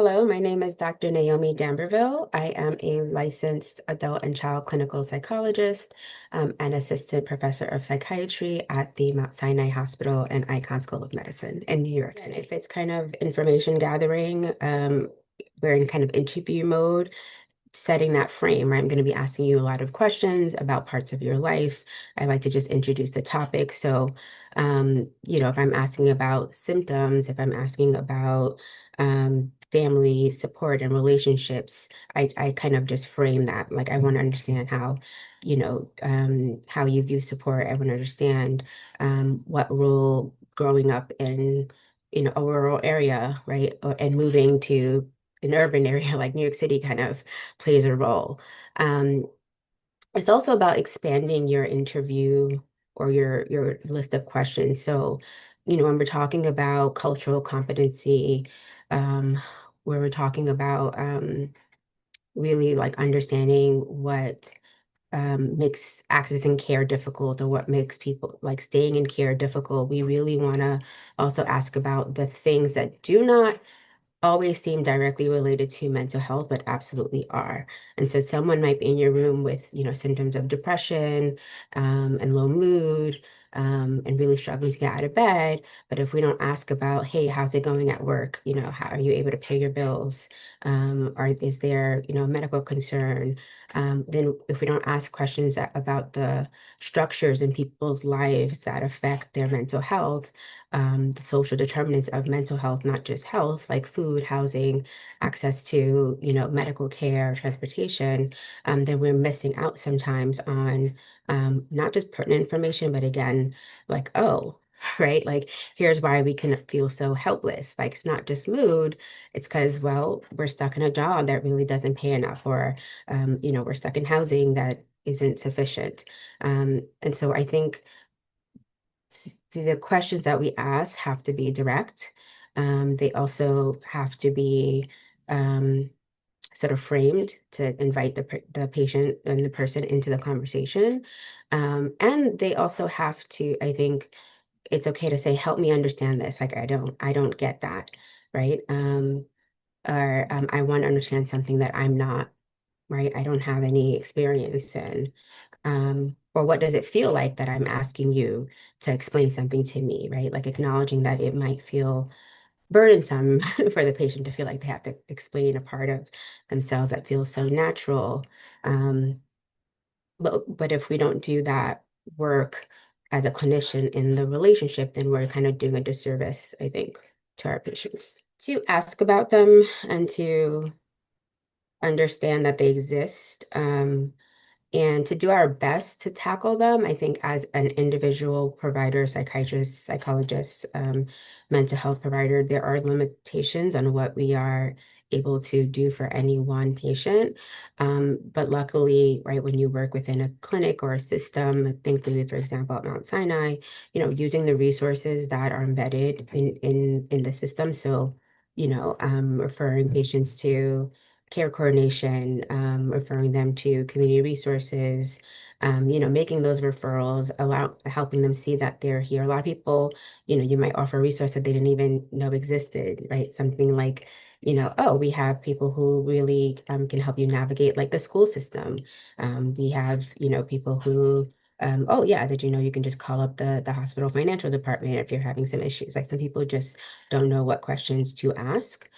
Hello, my name is Dr. Naomi Dambreville. I am a licensed adult and child clinical psychologist and assistant professor of psychiatry at the Mount Sinai Hospital and Icahn School of Medicine in New York City. If it's kind of information gathering, we're in kind of interview mode, setting that frame, right? I'm going to be asking you a lot of questions about parts of your life. I like to just introduce the topic. So, if I'm asking about symptoms, if I'm asking about family support and relationships, I kind of just frame that. Like, I want to understand how you view support. I want to understand what role growing up in, a rural area, right? And moving to an urban area like New York City kind of plays a role. Um, it's also about expanding your interview or your list of questions. So, when we're talking about cultural competency, um, where we're talking about really like understanding what makes accessing care difficult or what makes people like staying in care difficult, we really want to also ask about the things that do not always seem directly related to mental health, but absolutely are. And so someone might be in your room with, symptoms of depression, and low mood, and really struggling to get out of bed. But if we don't ask about, hey, how's it going at work? How are you able to pay your bills? Or is there, a medical concern? Then if we don't ask questions about the structures in people's lives that affect their mental health, the social determinants of mental health, not just health, like food, housing, access to, medical care, transportation, then we're missing out sometimes on not just pertinent information, but again, like, oh, right, like here's why we can feel so helpless. Like it's not just mood, it's because, well, we're stuck in a job that really doesn't pay enough, or, we're stuck in housing that isn't sufficient. And so I think the questions that we ask have to be direct. They also have to be um, sort of framed to invite the patient and the person into the conversation. And they also have to, I think it's okay to say, help me understand this. Like, I don't get that, right? Or I want to understand something that I'm not, right? I don't have any experience in. Or what does it feel like that I'm asking you to explain something to me, right? Like acknowledging that it might feel burdensome for the patient to feel like they have to explain a part of themselves that feels so natural. Um, but if we don't do that work as a clinician in the relationship, then we're kind of doing a disservice, I think, to our patients. To ask about them and to understand that they exist. And to do our best to tackle them, I think as an individual provider, psychiatrist, psychologist, mental health provider, there are limitations on what we are able to do for any one patient. But luckily, right, when you work within a clinic or a system, thankfully, for example, at Mount Sinai, using the resources that are embedded in the system. So, referring patients to care coordination, referring them to community resources, making those referrals, helping them see that they're here. A lot of people, you might offer a resource that they didn't even know existed, right? Something like, oh, we have people who really can help you navigate like the school system. We have, people who oh yeah, did you know you can just call up the hospital financial department if you're having some issues? Like some people just don't know what questions to ask.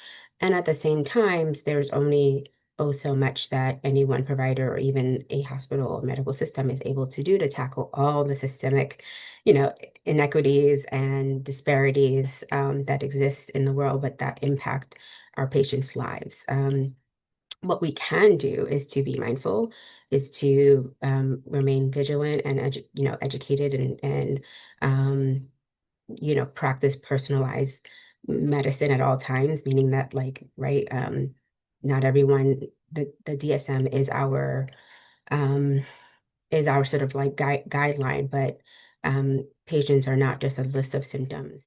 And at the same time, there's only so much that any one provider or even a hospital or medical system is able to do to tackle all the systemic, you know, inequities and disparities that exist in the world, but that impact our patients' lives. What we can do is to be mindful, is to remain vigilant and educated and practice personalized medicine at all times, meaning that like, right, not everyone, the DSM um is our sort of like guideline, but patients are not just a list of symptoms.